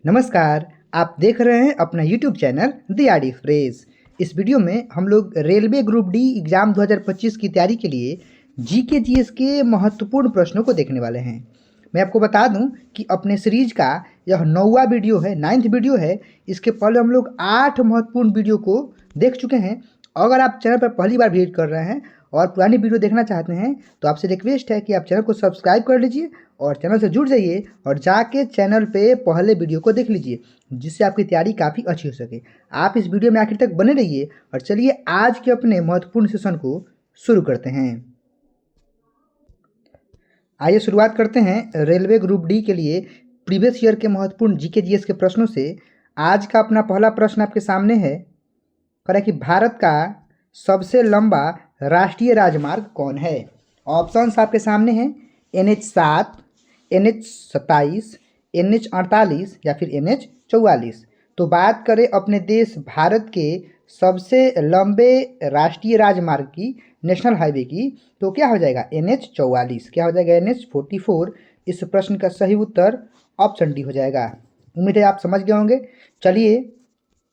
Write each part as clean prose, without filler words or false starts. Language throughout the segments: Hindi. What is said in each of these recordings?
नमस्कार। आप देख रहे हैं अपना YouTube channel the R D express. इस वीडियो में हम लोग रेलवे ग्रुप डी एग्ज़ाम 2025 की तैयारी के लिए जीके जीएस के महत्वपूर्ण प्रश्नों को देखने वाले हैं। मैं आपको बता दूं कि अपने सीरीज का यह 9वां वीडियो है, 9th वीडियो है। इसके पहले हम लोग 8 महत्वपूर्ण वीडियो को देख चुके हैं। अगर आप चैनल पर पहली बार विजिट कर रहे हैं और पुरानी वीडियो देखना चाहते हैं तो आपसे रिक्वेस्ट है कि आप चैनल को सब्सक्राइब कर लीजिए और चैनल से जुड़ जाइए और जाके चैनल पे पहले वीडियो को देख लीजिए, जिससे आपकी तैयारी काफ़ी अच्छी हो सके। आप इस वीडियो में आखिर तक बने रहिए और चलिए आज के अपने महत्वपूर्ण सेशन को शुरू करते हैं। आइए शुरुआत करते हैं रेलवे ग्रुप डी के लिए प्रीवियस ईयर के महत्वपूर्ण जीके जीएस के प्रश्नों से। आज का अपना पहला प्रश्न आपके सामने है। कह रहा है कि भारत का सबसे लंबा राष्ट्रीय राजमार्ग कौन है। ऑप्शंस आपके सामने हैं NH7, NH27, NH48 या फिर NH44। तो बात करें अपने देश भारत के सबसे लंबे राष्ट्रीय राजमार्ग की, नेशनल हाईवे की, तो क्या हो जाएगा NH44। क्या हो जाएगा NH44। इस प्रश्न का सही उत्तर ऑप्शन डी हो जाएगा। उम्मीद है आप समझ गए होंगे। चलिए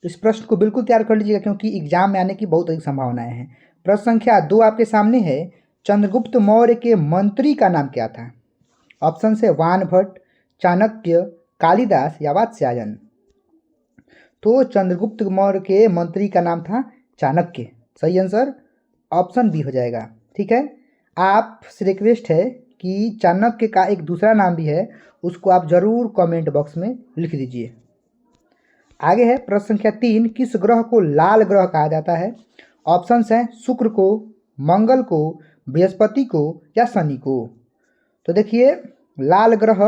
इस प्रश्न को बिल्कुल तैयार कर लीजिएगा क्योंकि एग्जाम में आने की बहुत अधिक संभावनाएं हैं। प्रश्न संख्या 2 आपके सामने है। चंद्रगुप्त मौर्य के मंत्री का नाम क्या था। ऑप्शन है वानभट्ट, चाणक्य, कालिदास या वात्स्यायन। तो चंद्रगुप्त मौर्य के मंत्री का नाम था चाणक्य। सही आंसर ऑप्शन बी हो जाएगा। ठीक है, आपसे रिक्वेस्ट है कि चाणक्य का एक दूसरा नाम भी है, उसको आप जरूर कमेंट बॉक्स में लिख दीजिए। आगे है प्रश्न संख्या 3। किस ग्रह को लाल ग्रह कहा जाता है। ऑप्शंस हैं शुक्र को, मंगल को, बृहस्पति को या शनि को। तो देखिए लाल ग्रह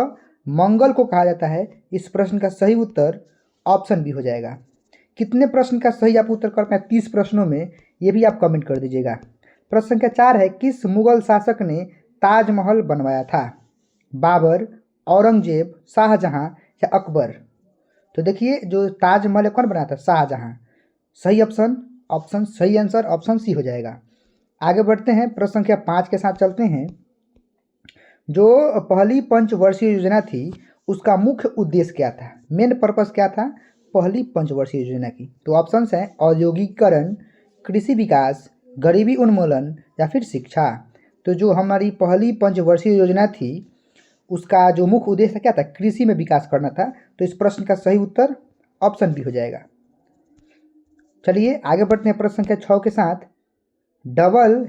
मंगल को कहा जाता है। इस प्रश्न का सही उत्तर ऑप्शन बी हो जाएगा। कितने प्रश्न का सही आप उत्तर कर पाए 30 प्रश्नों में, ये भी आप कमेंट कर दीजिएगा। प्रश्न संख्या 4 है। किस मुगल शासक ने ताजमहल बनवाया था। बाबर, औरंगजेब, शाहजहां या अकबर। तो देखिए जो ताजमहल कौन बनाया था, शाहजहां। सही ऑप्शन सही आंसर ऑप्शन सी हो जाएगा। आगे बढ़ते हैं, प्रश्न संख्या 5 के साथ चलते हैं। जो पहली पंचवर्षीय योजना थी उसका मुख्य उद्देश्य क्या था, मेन पर्पस क्या था पहली पंचवर्षीय योजना की। तो ऑप्शंस हैं औद्योगिकीकरण, कृषि विकास, गरीबी उन्मूलन या फिर शिक्षा। तो जो हमारी पहली पंचवर्षीय योजना थी उसका जो मुख्य उद्देश्य क्या था, कृषि में विकास करना था। तो इस प्रश्न का सही उत्तर ऑप्शन बी हो जाएगा। चलिए आगे बढ़ते हैं प्रश्न संख्या 6 के साथ। डबल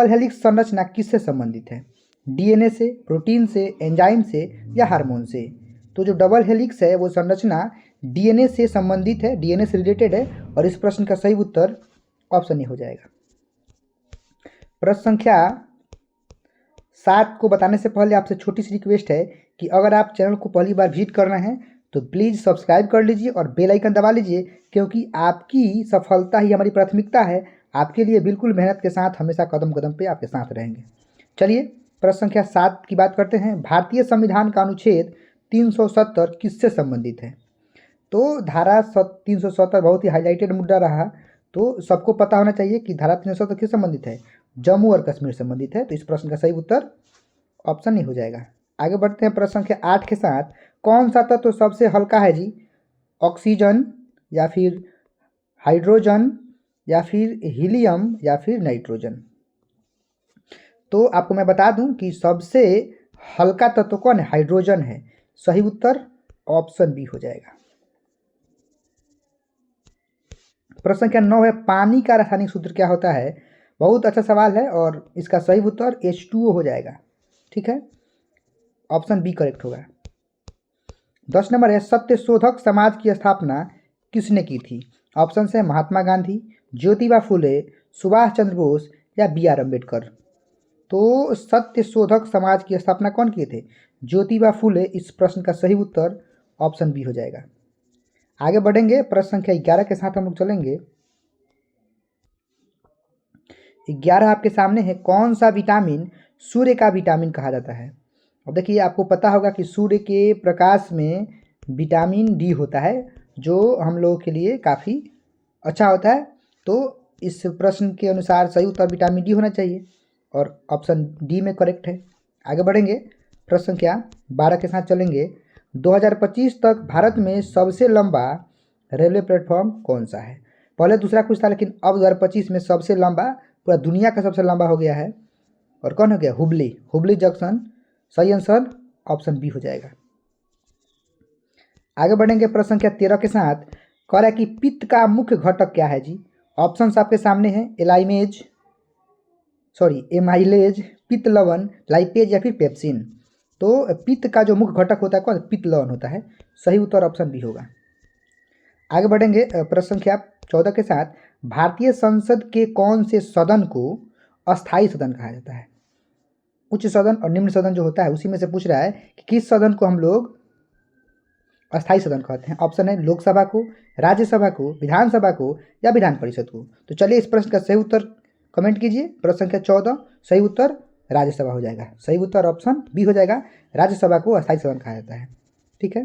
हेलिक्स संरचना किससे संबंधित है। डीएनए से, प्रोटीन से, एंजाइम से या हार्मोन से। तो जो डबल हेलिक्स है वो संरचना डीएनए से संबंधित है, डीएनए से रिलेटेड है और इस प्रश्न का सही उत्तर ऑप्शन ए हो जाएगा। प्रश्न संख्या 7 को बताने से पहले आपसे छोटी सी रिक्वेस्ट है कि अगर आप चैनल को पहली बार विजिट कर रहे हैं तो प्लीज़ सब्सक्राइब कर लीजिए और बेल आइकन दबा लीजिए, क्योंकि आपकी सफलता ही हमारी प्राथमिकता है। आपके लिए बिल्कुल मेहनत के साथ हमेशा कदम कदम पे आपके साथ रहेंगे। चलिए प्रश्न संख्या 7 की बात करते हैं। भारतीय संविधान का अनुच्छेद 370 किससे संबंधित है। तो धारा 370 बहुत ही हाईलाइटेड मुद्दा रहा, तो सबको पता होना चाहिए कि धारा 370 किस संबंधित है, जम्मू और कश्मीर संबंधित है। तो इस प्रश्न का सही उत्तर ऑप्शन नहीं हो जाएगा। आगे बढ़ते हैं प्रश्न संख्या 8 के साथ। कौन सा तत्व सबसे हल्का है जी, ऑक्सीजन या फिर हाइड्रोजन या फिर हीलियम या फिर नाइट्रोजन। तो आपको मैं बता दूं कि सबसे हल्का तत्व कौन है, हाइड्रोजन है। सही उत्तर ऑप्शन बी हो जाएगा। प्रश्न संख्या 9 है। पानी का रासायनिक सूत्र क्या होता है। बहुत अच्छा सवाल है और इसका सही उत्तर H2O हो जाएगा। ठीक है, ऑप्शन बी करेक्ट होगा। 10 नंबर है। सत्य शोधक समाज की स्थापना किसने की थी। ऑप्शन है महात्मा गांधी, ज्योतिबा फुले, सुभाष चंद्र बोस या BR अम्बेडकर। तो सत्य शोधक समाज की स्थापना कौन किए थे, ज्योतिबा फुले। इस प्रश्न का सही उत्तर ऑप्शन बी हो जाएगा। आगे बढ़ेंगे, प्रश्न संख्या 11 के साथ हम लोग चलेंगे। 11 आपके सामने है। कौन सा विटामिन सूर्य का विटामिन कहा जाता है। अब देखिए आपको पता होगा कि सूर्य के प्रकाश में विटामिन डी होता है जो हम लोगों के लिए काफ़ी अच्छा होता है। तो इस प्रश्न के अनुसार सही उत्तर विटामिन डी होना चाहिए और ऑप्शन डी में करेक्ट है। आगे बढ़ेंगे, प्रश्न संख्या 12 के साथ चलेंगे। 2025 तक भारत में सबसे लंबा रेलवे प्लेटफॉर्म कौन सा है? पहले दूसरा कुछ था, लेकिन अब 2025 में सबसे लंबा, पूरा दुनिया का सबसे लंबा हो गया है। और कौन हो गया? हुबली, हुबली जंक्शन। सही आंसर ऑप्शन बी हो जाएगा। आगे बढ़ेंगे प्रश्न संख्या 13 के साथ। कह रहा है कि पित्त का मुख्य घटक क्या है जी? ऑप्शंस आपके सामने हैं। एमाइलेज, पित्त लवण, लाइपेज या फिर पेप्सिन। तो पित्त का जो मुख्य घटक होता है कौन? पित्त लवण होता है। सही उत्तर ऑप्शन बी होगा। आगे बढ़ेंगे प्रश्न संख्या 14 के साथ। भारतीय संसद के कौन से सदन को अस्थायी सदन कहा जाता है? उच्च सदन और निम्न सदन जो होता है उसी में से पूछ रहा है कि किस सदन को हम लोग अस्थायी सदन कहते हैं। ऑप्शन है लोकसभा को, राज्यसभा को, विधानसभा को या विधान परिषद को। तो चलिए इस प्रश्न का सही उत्तर कमेंट कीजिए। प्रश्न संख्या 14 सही उत्तर राज्यसभा हो जाएगा। सही उत्तर ऑप्शन बी हो जाएगा। राज्यसभा को अस्थायी सदन कहा जाता है। ठीक है।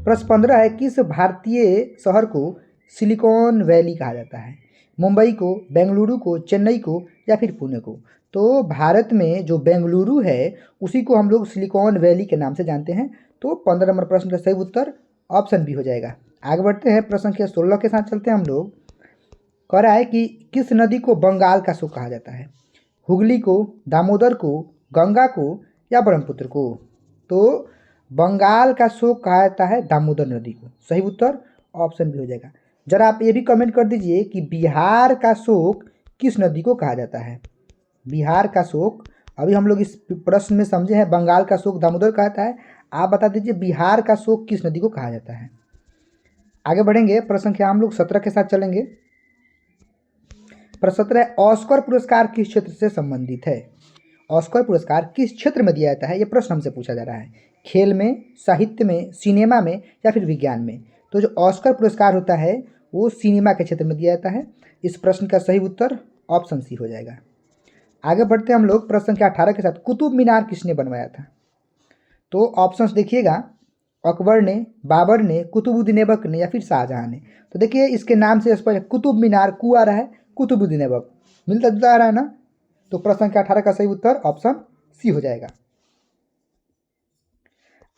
प्रश्न 15 है, किस भारतीय शहर को सिलिकॉन वैली कहा जाता है? मुंबई को, बेंगलुरु को, चेन्नई को या फिर पुणे को? तो भारत में जो बेंगलुरु है उसी को हम लोग सिलिकॉन वैली के नाम से जानते हैं। तो 15 नंबर प्रश्न का सही उत्तर ऑप्शन बी हो जाएगा। आगे बढ़ते हैं प्रश्न संख्या 16 के साथ चलते हैं हम लोग। कह रहा है कि किस नदी को बंगाल का शोक कहा जाता है? हुगली को, दामोदर को, गंगा को या ब्रह्मपुत्र को? तो बंगाल का शोक कहा जाता है दामोदर नदी को। सही उत्तर ऑप्शन बी हो जाएगा। जरा आप ये भी कमेंट कर दीजिए कि बिहार का शोक किस नदी को कहा जाता है? बिहार का शोक, अभी हम लोग इस प्रश्न में समझे हैं बंगाल का शोक दामोदर कहता है। आप बता दीजिए बिहार का शोक किस नदी को कहा जाता है? आगे बढ़ेंगे प्रश्न संख्या हम लोग 17 के साथ चलेंगे। प्रश्न 17, ऑस्कर पुरस्कार किस क्षेत्र से संबंधित है? ऑस्कर पुरस्कार किस क्षेत्र में दिया जाता है? ये प्रश्न हमसे पूछा जा रहा है। खेल में, साहित्य में, सिनेमा में या फिर विज्ञान में? तो जो ऑस्कर पुरस्कार होता है वो सिनेमा के क्षेत्र में दिया जाता है। इस प्रश्न का सही उत्तर ऑप्शन सी हो जाएगा। आगे बढ़ते हैं हम लोग प्रश्न संख्या 18 के साथ। कुतुब मीनार किसने बनवाया था? तो ऑप्शंस देखिएगा, अकबर ने, बाबर ने, कुतुबुद्दीन ऐबक ने या फिर शाहजहां ने। तो देखिए इसके नाम से स्पष्ट कुतुब मीनार, कु आ रहा है, कुतुबुद्दीन ऐबक मिलता जुलता आ रहा है ना। तो प्रश्न संख्या 18 का सही उत्तर ऑप्शन सी हो जाएगा।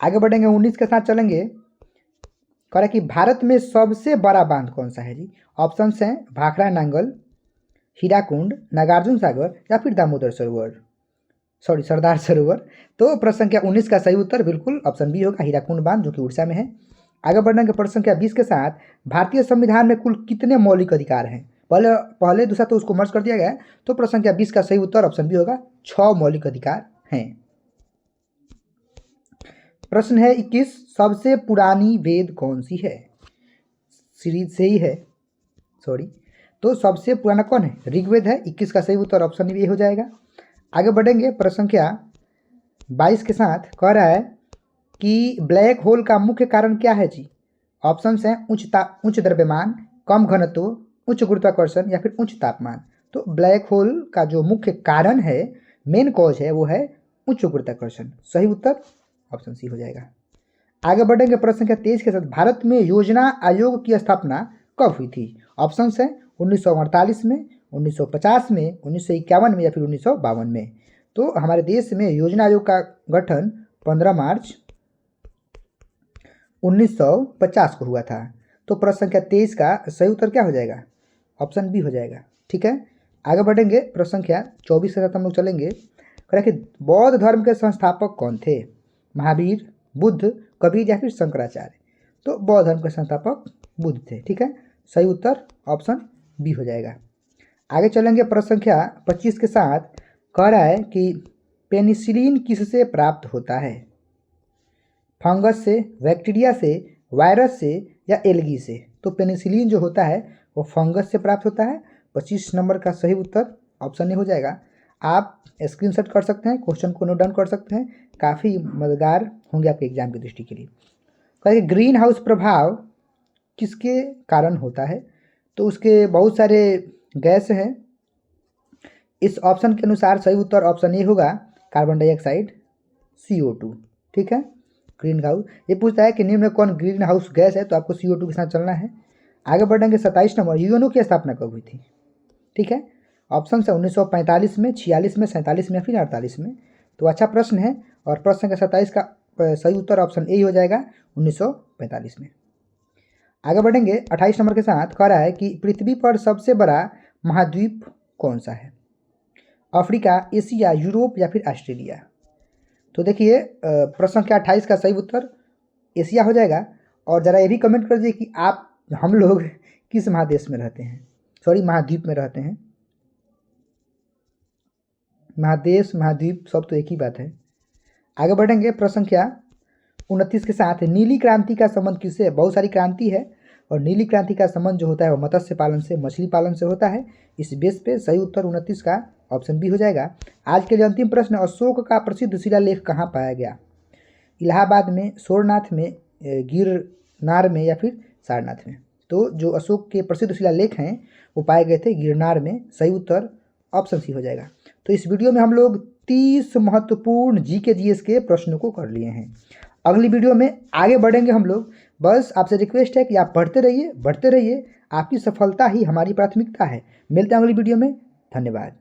आगे बढ़ेंगे 19 के साथ चलेंगे। कह रहा है कि भारत में सबसे बड़ा बांध कौन सा है जी? ऑप्शंस हैं भाखड़ा नांगल, हीराकुंड, नागार्जुन सागर या फिर दामोदर सरोवर, सरदार सरोवर। तो प्रश्न संख्या 19 का सही उत्तर बिल्कुल ऑप्शन बी होगा, हीराकुंड बांध, जो कि उड़ीसा में है। आगे बढ़ेंगे प्रश्न संख्या 20 के साथ। भारतीय संविधान में कुल कितने मौलिक अधिकार हैं? पहले दूसरा तो उसको मर्ज कर दिया गया है। तो प्रश्न संख्या 20 का सही उत्तर ऑप्शन बी होगा, 6 मौलिक अधिकार हैं। प्रश्न है 21, सबसे पुरानी वेद कौन सी है? सीरीज से ही है, सॉरी। तो सबसे पुराना कौन है? ऋग्वेद है। 21 का सही उत्तर ऑप्शन बी हो जाएगा। आगे बढ़ेंगे प्रश्न संख्या 22 के साथ। कह रहा है कि ब्लैक होल का मुख्य कारण क्या है जी? ऑप्शंस हैं उच्च द्रव्यमान, कम घनत्व, उच्च गुरुत्वाकर्षण या फिर उच्च तापमान। तो ब्लैक होल का जो मुख्य कारण है, मेन कॉज है, वो है उच्च गुरुत्वाकर्षण। सही उत्तर ऑप्शन सी हो जाएगा। आगे बढ़ेंगे प्रश्न संख्या 23 के साथ। भारत में योजना आयोग की स्थापना कब हुई थी? ऑप्शंस हैं 1948 में, 1950 में, 1951 में या फिर 1952 में। तो हमारे देश में योजना आयोग का गठन 15 मार्च 1950 को हुआ था। तो प्रश्न संख्या 23 का सही उत्तर क्या हो जाएगा? ऑप्शन बी हो जाएगा। ठीक है। आगे बढ़ेंगे प्रश्न संख्या 24 के साथ हम लोग चलेंगे। कह रहे कि बौद्ध धर्म के संस्थापक कौन थे? महावीर, बुद्ध, कबीर या फिर शंकराचार्य? तो बौद्ध धर्म के संस्थापक बुद्ध थे। ठीक है। सही उत्तर ऑप्शन बी हो जाएगा। आगे चलेंगे प्रश्न संख्या 25 के साथ। कह रहा है कि पेनिसिलिन किससे प्राप्त होता है? फंगस से, बैक्टीरिया से, वायरस से या एल्गी से? तो पेनिसिलिन जो होता है वो फंगस से प्राप्त होता है। 25 नंबर का सही उत्तर ऑप्शन ए हो जाएगा। आप स्क्रीनशॉट कर सकते हैं, क्वेश्चन को नोट डाउन कर सकते हैं, काफ़ी मददगार होंगे आपके एग्जाम की दृष्टि के लिए। कहेंगे ग्रीन हाउस प्रभाव किसके कारण होता है? तो उसके बहुत सारे गैस हैं। इस ऑप्शन के अनुसार सही उत्तर ऑप्शन ए होगा, कार्बन डाइऑक्साइड, CO2। ठीक है। ग्रीन हाउस, ये पूछता है कि निम्न में कौन ग्रीन हाउस गैस है, तो आपको CO2 के साथ चलना है। आगे बढ़ेंगे 27 नंबर। यूएनओ की स्थापना कब हुई थी? ठीक है। ऑप्शन है 1945 में, 46 में, 47 में या फिर 48 में। तो अच्छा प्रश्न है। और प्रश्न संख्या 27 का सही उत्तर ऑप्शन ए ही हो जाएगा 1945 में। आगे बढ़ेंगे 28 नंबर के साथ। कह रहा है कि पृथ्वी पर सबसे बड़ा महाद्वीप कौन सा है? अफ्रीका, एशिया, यूरोप या फिर ऑस्ट्रेलिया? तो देखिए प्रश्न संख्या 28 का सही उत्तर एशिया हो जाएगा। और ज़रा ये भी कमेंट कर दीजिए कि हम लोग किस महादेश में रहते हैं, सॉरी महाद्वीप में रहते हैं। महादेश महाद्वीप सब तो एक ही बात है। आगे बढ़ेंगे प्रश्न संख्या 29 के साथ। नीली क्रांति का संबंध किससे? बहुत सारी क्रांति है और नीली क्रांति का संबंध जो होता है वो मत्स्य पालन से, मछली पालन से होता है। इस बेस पे सही उत्तर 29 का ऑप्शन बी हो जाएगा। आज के लिए अंतिम प्रश्न, अशोक का प्रसिद्ध शिलालेख कहाँ पाया गया? इलाहाबाद में, सोरनाथ में, गिरनार में या फिर सारनाथ में? तो जो अशोक के प्रसिद्ध शिलालेख हैं वो पाए गए थे गिरनार में। सही उत्तर ऑप्शन सी हो जाएगा। तो इस वीडियो में हम लोग 30 महत्वपूर्ण जीके जीएस के प्रश्नों को कर लिए हैं। अगली वीडियो में आगे बढ़ेंगे हम लोग। बस आपसे रिक्वेस्ट है कि आप पढ़ते रहिए, बढ़ते रहिए। आपकी सफलता ही हमारी प्राथमिकता है। मिलते हैं अगली वीडियो में। धन्यवाद।